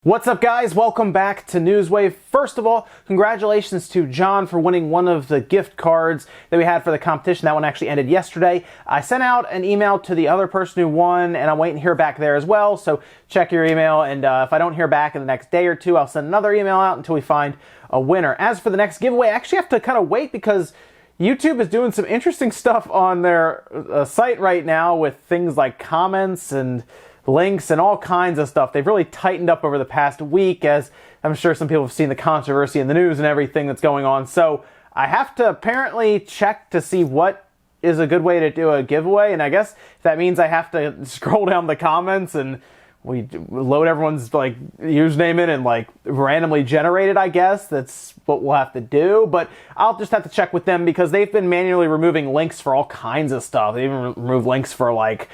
What's up, guys? Welcome back to Newswave. First of all, congratulations to John for winning one of the gift cards that we had for the competition. That one actually ended yesterday. I sent out an email to the other person who won, and I'm waiting to hear back there as well, so check your email, and if I don't hear back in the next day or two, I'll send another email out until we find a winner. As for the next giveaway, I actually have to kind of wait because YouTube is doing some interesting stuff on their site right now with things like comments and links and all kinds of stuff. They've really tightened up over the past week, as I'm sure some people have seen the controversy in the news and everything that's going on. So I have to apparently check to see what is a good way to do a giveaway, and I guess that means I have to scroll down the comments and we load everyone's like username in and like randomly generate it. I guess that's what we'll have to do, but I'll just have to check with them because they've been manually removing links for all kinds of stuff. They even remove links for like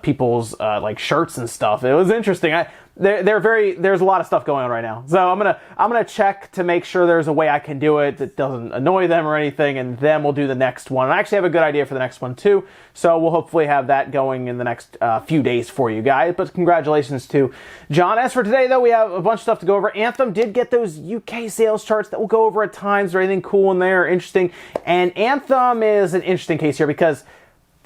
people's like shirts and stuff. It was interesting. There's a lot of stuff going on right now, so I'm gonna check to make sure there's a way I can do it that doesn't annoy them or anything, and then we'll do the next one. I actually have a good idea for the next one too, so we'll hopefully have that going in the next few days for you guys. But congratulations to John. As for today, though, we have a bunch of stuff to go over. Anthem did get those UK sales charts that we'll go over at times. Is there anything cool in there, interesting? And Anthem is an interesting case here because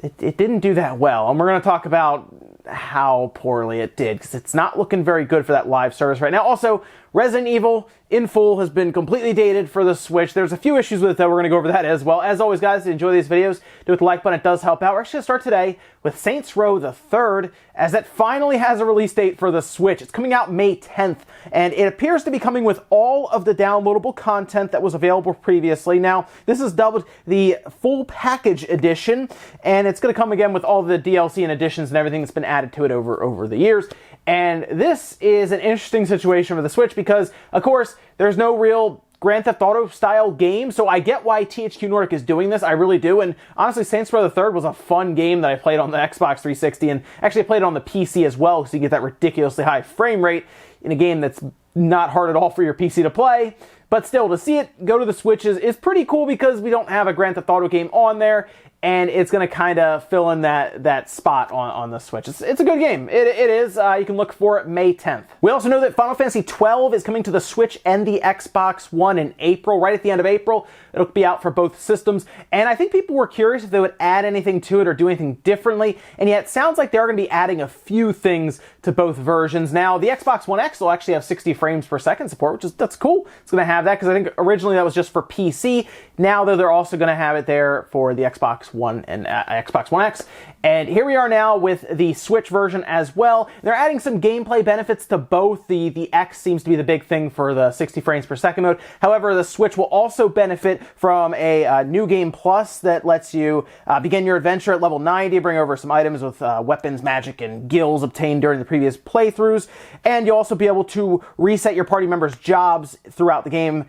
it didn't do that well, and we're going to talk about how poorly it did because it's not looking very good for that live service right now. Also, Resident Evil in full has been completely dated for the Switch. There's a few issues with it, though. We're going to go over that as well. As always, guys, if you enjoy these videos, do hit the like button. It does help out. We're actually going to start today with Saints Row the Third, as it finally has a release date for the Switch. It's coming out May 10th, and it appears to be coming with all of the downloadable content that was available previously. Now, this is dubbed the Full Package Edition, and it's going to come again with all the DLC and additions and everything that's been added to it over the years. And this is an interesting situation for the Switch because, of course, there's no real Grand Theft Auto style game, so I get why THQ Nordic is doing this. I really do. And honestly, Saints Row the Third was a fun game that I played on the Xbox 360, and actually I played it on the PC as well, so you get that ridiculously high frame rate in a game that's not hard at all for your PC to play. But still, to see it go to the Switch is pretty cool because we don't have a Grand Theft Auto game on there, and it's going to kind of fill in that spot on the Switch. It's a good game. It is. You can look for it May 10th. We also know that Final Fantasy XII is coming to the Switch and the Xbox One in April, right at the end of April. It'll be out for both systems, and I think people were curious if they would add anything to it or do anything differently, and yet it sounds like they're going to be adding a few things to both versions. Now, the Xbox One X will actually have 60 frames per second support, that's cool. It's going to have that because I think originally that was just for PC. Now, though, they're also going to have it there for the Xbox One and Xbox One X. And here we are now with the Switch version as well. They're adding some gameplay benefits to both. The X seems to be the big thing for the 60 frames per second mode. However, the Switch will also benefit from a New Game Plus that lets you begin your adventure at level 90, bring over some items with weapons, magic, and gills obtained during the previous playthroughs. And you'll also be able to reset your party members' jobs throughout the game.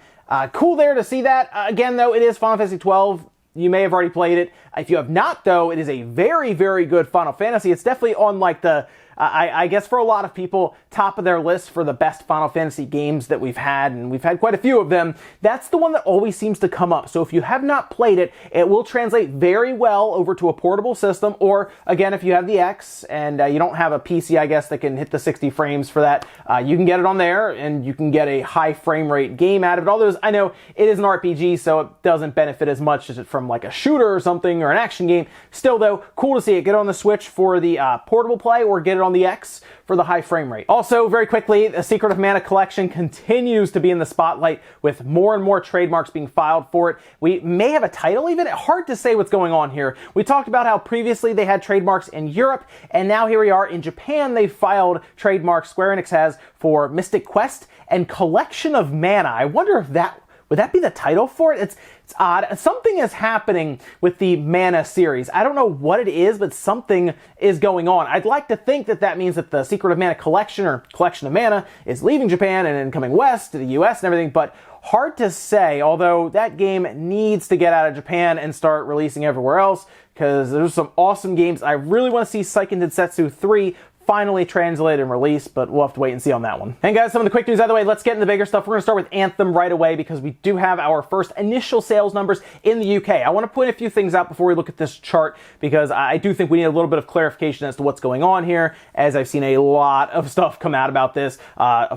Cool there to see that. Again, though, it is Final Fantasy XII. You may have already played it. If you have not, though, it is a very, very good Final Fantasy. It's definitely on like the, I guess for a lot of people, top of their list for the best Final Fantasy games that we've had, and we've had quite a few of them. That's the one that always seems to come up. So if you have not played it, it will translate very well over to a portable system, or again, if you have the X and you don't have a PC, I guess, that can hit the 60 frames for that, you can get it on there, and you can get a high frame rate game out of it. Although I know it is an RPG, so it doesn't benefit as much as it from like a shooter or something, or an action game. Still, though, cool to see it. Get it on the Switch for the portable play, or get it on the X for the high frame rate. Also, very quickly, the Secret of Mana collection continues to be in the spotlight with more and more trademarks being filed for it. We may have a title even. Hard to say what's going on here. We talked about how previously they had trademarks in Europe, and now here we are in Japan. They filed trademarks, Square Enix has, for Mystic Quest and Collection of Mana. I wonder if would that be the title for it? It's odd. Something is happening with the Mana series. I don't know what it is, but something is going on. I'd like to think that means that the Secret of Mana collection, or Collection of Mana, is leaving Japan and then coming west to the US and everything, but hard to say, although that game needs to get out of Japan and start releasing everywhere else, because there's some awesome games. I really want to see Seiken Densetsu 3 finally translated and released, but we'll have to wait and see on that one. And guys, some of the quick news out of the way. Let's get into the bigger stuff. We're going to start with Anthem right away because we do have our first initial sales numbers in the UK. I want to point a few things out before we look at this chart because I do think we need a little bit of clarification as to what's going on here, as I've seen a lot of stuff come out about this,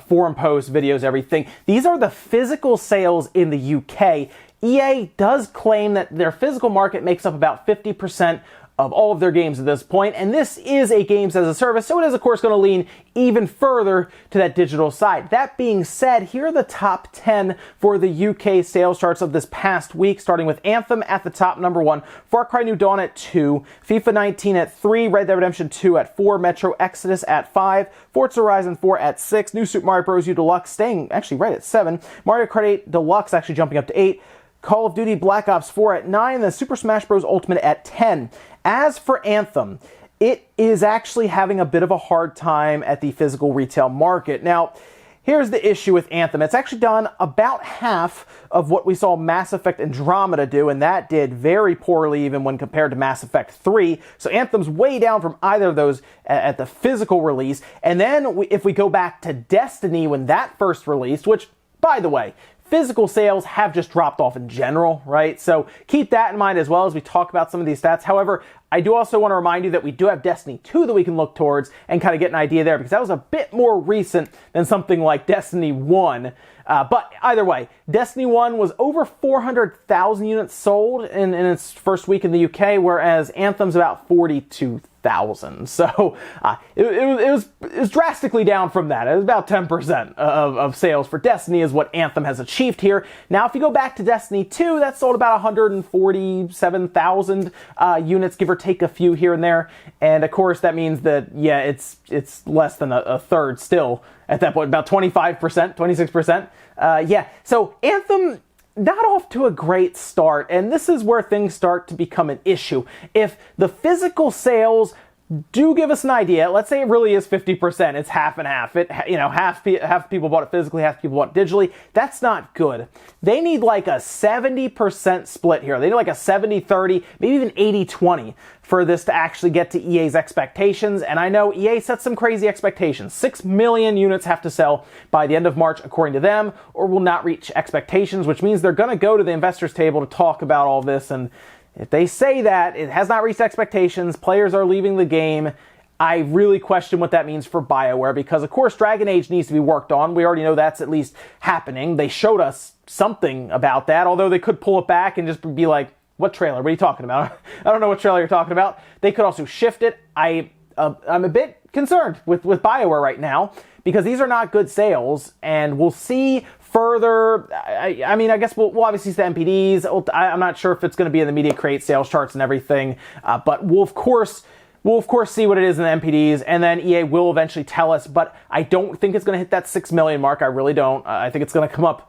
forum posts, videos, everything. These are the physical sales in the UK. EA does claim that their physical market makes up about 50% of all of their games at this point, and this is a games as a service, so it is of course going to lean even further to that digital side. That being said, here are the top 10 for the UK sales charts of this past week, starting with Anthem at the top, number 1, Far Cry New Dawn at 2, FIFA 19 at 3, Red Dead Redemption 2 at 4, Metro Exodus at 5, Forza Horizon 4 at 6, New Super Mario Bros. U Deluxe staying actually right at 7, Mario Kart 8 Deluxe actually jumping up to 8, Call of Duty Black Ops 4 at 9, and then Super Smash Bros. Ultimate at 10. As for Anthem, it is actually having a bit of a hard time at the physical retail market. Now, here's the issue with Anthem. It's actually done about half of what we saw Mass Effect Andromeda do, and that did very poorly even when compared to Mass Effect 3. So Anthem's way down from either of those at the physical release. And then if we go back to Destiny when that first released, which, by the way, physical sales have just dropped off in general, right? So keep that in mind as well as we talk about some of these stats. However, I do also want to remind you that we do have Destiny 2 that we can look towards and kind of get an idea there because that was a bit more recent than something like Destiny 1. But either way, Destiny 1 was over 400,000 units sold in its first week in the UK, whereas Anthem's about 42,000. So it was drastically down from that. It was about 10% of sales for Destiny is what Anthem has achieved here. Now, if you go back to Destiny 2, that sold about 147,000 units, give or take a few here and there. And of course, that means that, yeah, it's less than a third still at that point, about 25%, 26%. Yeah, so Anthem not off to a great start, and this is where things start to become an issue. If the physical sales do give us an idea, let's say it really is 50%, it's half and half. Half people bought it physically, half people bought it digitally. That's not good. They need like a 70% split here. They need like a 70-30, maybe even 80-20 for this to actually get to EA's expectations. And I know EA set some crazy expectations. 6 million units have to sell by the end of March, according to them, or will not reach expectations, which means they're going to go to the investors table to talk about all this. And if they say that it has not reached expectations, players are leaving the game, I really question what that means for BioWare because, of course, Dragon Age needs to be worked on. We already know that's at least happening. They showed us something about that, although they could pull it back and just be like, what trailer? What are you talking about? I don't know what trailer you're talking about. They could also shift it. I'm a bit concerned with BioWare right now because these are not good sales, and we'll see further. I mean, I guess we'll obviously see the MPDs. I'm not sure if it's going to be in the Media Create sales charts and everything, but we'll of course see what it is in the MPDs, and then EA will eventually tell us, but I don't think it's going to hit that 6 million mark. I really don't. I think it's going to come up,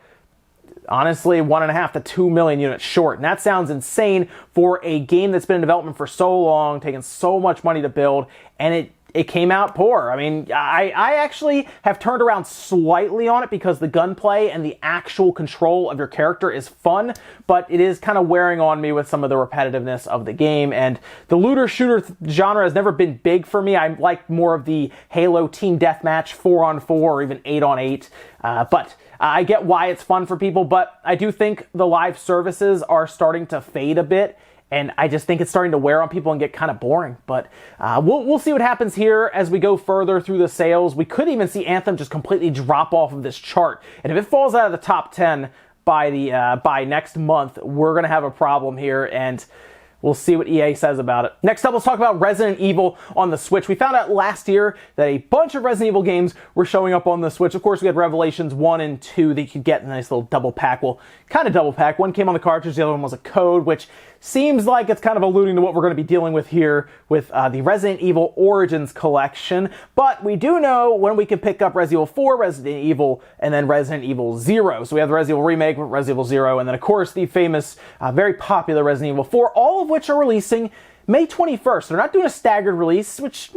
honestly, 1.5 to 2 million units short. And that sounds insane for a game that's been in development for so long, taken so much money to build, and it came out poor. I mean, I actually have turned around slightly on it because the gunplay and the actual control of your character is fun, but it is kind of wearing on me with some of the repetitiveness of the game. And the looter-shooter genre has never been big for me. I like more of the Halo team deathmatch 4-on-4 or even 8-on-8. But I get why it's fun for people, but I do think the live services are starting to fade a bit. And I just think it's starting to wear on people and get kind of boring. But we'll see what happens here as we go further through the sales. We could even see Anthem just completely drop off of this chart. And if it falls out of the top 10 by next month, we're going to have a problem here. And we'll see what EA says about it. Next up, let's talk about Resident Evil on the Switch. We found out last year that a bunch of Resident Evil games were showing up on the Switch. Of course, we had Revelations 1 and 2 that you could get in a nice little double pack. Well, kind of double pack. One came on the cartridge, the other one was a code, which seems like it's kind of alluding to what we're going to be dealing with here with the Resident Evil Origins collection. But we do know when we can pick up Resident Evil 4, Resident Evil, and then Resident Evil 0. So we have the Resident Evil Remake, Resident Evil 0, and then, of course, the famous, very popular Resident Evil 4, all of which are releasing May 21st. They're not doing a staggered release, which,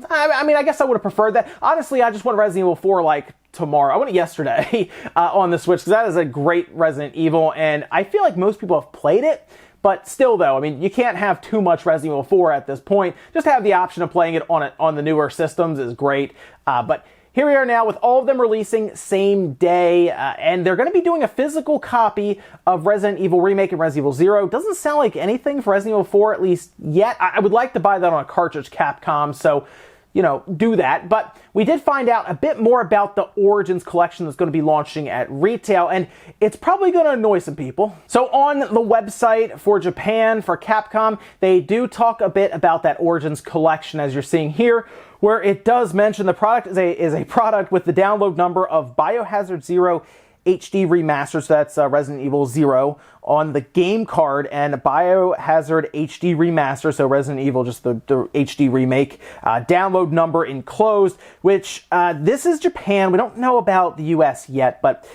I mean, I guess I would have preferred that. Honestly, I just want Resident Evil 4, like, tomorrow. I want it yesterday on the Switch, because that is a great Resident Evil, and I feel like most people have played it, But still, though, I mean, you can't have too much Resident Evil 4 at this point. Just have the option of playing it on the newer systems is great. But here we are now with all of them releasing same day, and they're going to be doing a physical copy of Resident Evil Remake and Resident Evil 0. Doesn't sound like anything for Resident Evil 4, at least yet. I would like to buy that on a cartridge, Capcom, so, you know, do that. But we did find out a bit more about the Origins collection that's going to be launching at retail, and it's probably going to annoy some people. So on the website for Japan, for Capcom, they do talk a bit about that Origins collection, as you're seeing here, where it does mention the product is a product with the download number of Biohazard 0 HD Remaster, so that's Resident Evil 0, on the game card, and Biohazard HD Remaster, so Resident Evil, just the HD remake, download number enclosed, which this is Japan. We don't know about the US yet, but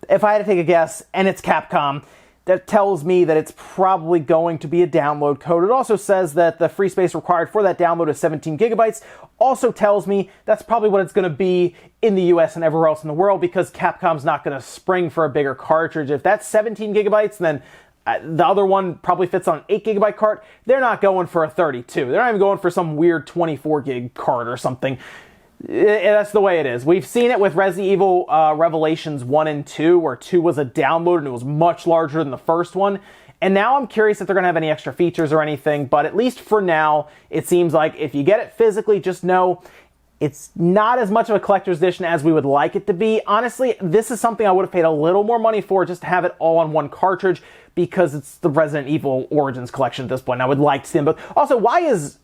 if I had to take a guess, and it's Capcom, that tells me that it's probably going to be a download code. It also says that the free space required for that download is 17 gigabytes. Also tells me that's probably what it's going to be in the US and everywhere else in the world, because Capcom's not going to spring for a bigger cartridge. If that's 17 gigabytes, then the other one probably fits on an 8 gigabyte cart. They're not going for a 32. They're not even going for some weird 24 gig cart or something. That's the way it is. We've seen it with Resident Evil Revelations 1 and 2, where 2 was a download and it was much larger than the first one. And now I'm curious if they're going to have any extra features or anything, but at least for now, it seems like if you get it physically, just know it's not as much of a collector's edition as we would like it to be. Honestly, this is something I would have paid a little more money for, just to have it all on one cartridge, because it's the Resident Evil Origins collection at this point. And I would like to see them both. Also, why is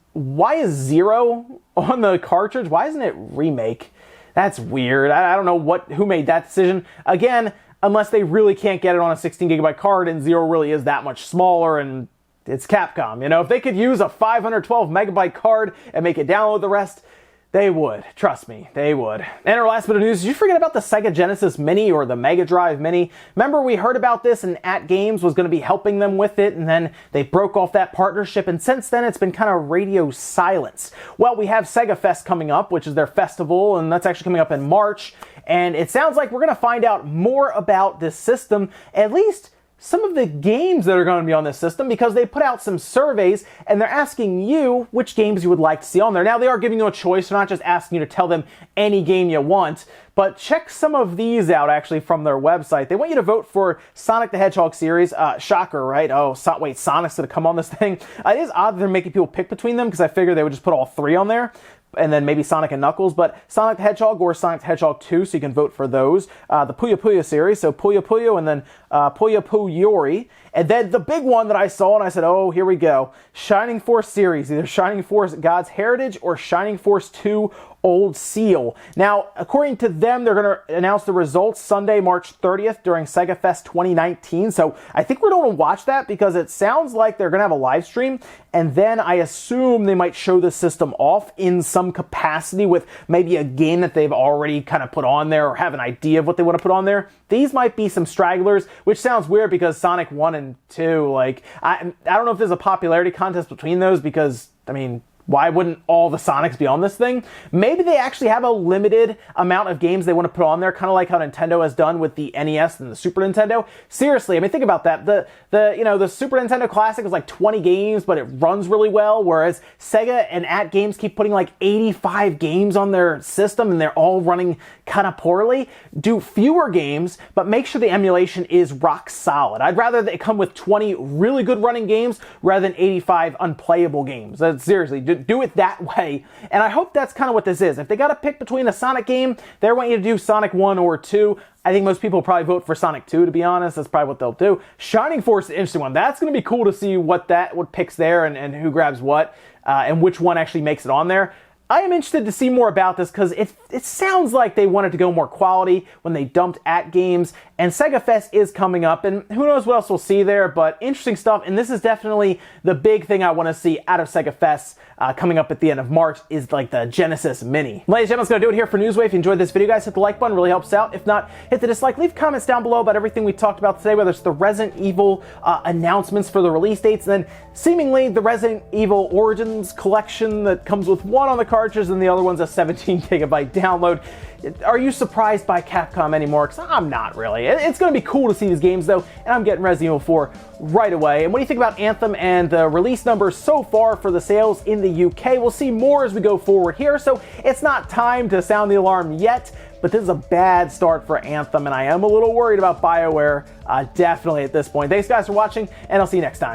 0 on the cartridge? Why isn't it Remake? That's weird. I don't know who made that decision. Again, unless they really can't get it on a 16 gigabyte card, and 0 really is that much smaller, and it's Capcom. You know, if they could use a 512 megabyte card and make it download the rest, they would. Trust me, they would. And our last bit of news, did you forget about the Sega Genesis Mini or the Mega Drive Mini? Remember, we heard about this and At Games was going to be helping them with it, and then they broke off that partnership, and since then it's been kind of radio silence. Well, we have Sega Fest coming up, which is their festival, and that's actually coming up in March, and it sounds like we're going to find out more about this system, at least some of the games that are going to be on this system, because they put out some surveys and they're asking you which games you would like to see on there. Now, they are giving you a choice. They're not just asking you to tell them any game you want, but check some of these out actually from their website. They want you to vote for Sonic the Hedgehog series. Shocker, right? Oh, wait, Sonic's going to come on this thing? It is odd that they're making people pick between them, because I figured they would just put all three on there, and then maybe Sonic and Knuckles, but Sonic the Hedgehog or Sonic the Hedgehog 2, so you can vote for those. The Puyo Puyo series, so Puyo Puyo and then Puyo Puyori. And then the big one that I saw, and I said, oh, here we go. Shining Force series, either Shining Force God's Heritage or Shining Force 2 Old Seal. Now, according to them, they're going to announce the results Sunday, March 30th during Sega Fest 2019. So I think we're going to watch that, because it sounds like they're going to have a live stream, and then I assume they might show the system off in some capacity with maybe a game that they've already kind of put on there, or have an idea of what they want to put on there. These might be some stragglers, which sounds weird because Sonic 1 and 2, like, I don't know if there's a popularity contest between those, because, I mean, why wouldn't all the Sonics be on this thing? Maybe they actually have a limited amount of games they want to put on there, kind of like how Nintendo has done with the NES and the Super Nintendo. Seriously, I mean, think about that. The Super Nintendo Classic is like 20 games, but it runs really well, whereas Sega and At Games keep putting like 85 games on their system, and they're all running kind of poorly. Do fewer games, but make sure the emulation is rock solid. I'd rather they come with 20 really good running games rather than 85 unplayable games. Seriously, do it that way. And I hope that's kind of what this is. If they got to pick between a Sonic game, they want you to do Sonic 1 or 2. I think most people will probably vote for Sonic 2, to be honest. That's probably what they'll do. Shining Force is an interesting one. That's going to be cool to see what picks there, and who grabs what, and which one actually makes it on there. I am interested to see more about this, because it sounds like they wanted to go more quality when they dumped At Games, and Sega Fest is coming up, and who knows what else we'll see there, but interesting stuff, and this is definitely the big thing I want to see out of Sega Fest coming up at the end of March, is like the Genesis Mini. Ladies and gentlemen, that's going to do it here for Newswave. If you enjoyed this video, guys, hit the like button, really helps out. If not, hit the dislike. Leave comments down below about everything we talked about today, whether it's the Resident Evil announcements for the release dates, and then seemingly the Resident Evil Origins collection that comes with one on the cartridge and the other one's a 17 gigabyte download. Are you surprised by Capcom anymore? Because I'm not really. It's going to be cool to see these games though, and I'm getting Resident Evil 4 right away. And what do you think about Anthem and the release numbers so far for the sales in the UK? We'll see more as we go forward here, so it's not time to sound the alarm yet, but this is a bad start for Anthem, and I am a little worried about BioWare, definitely at this point. Thanks guys for watching, and I'll see you next time.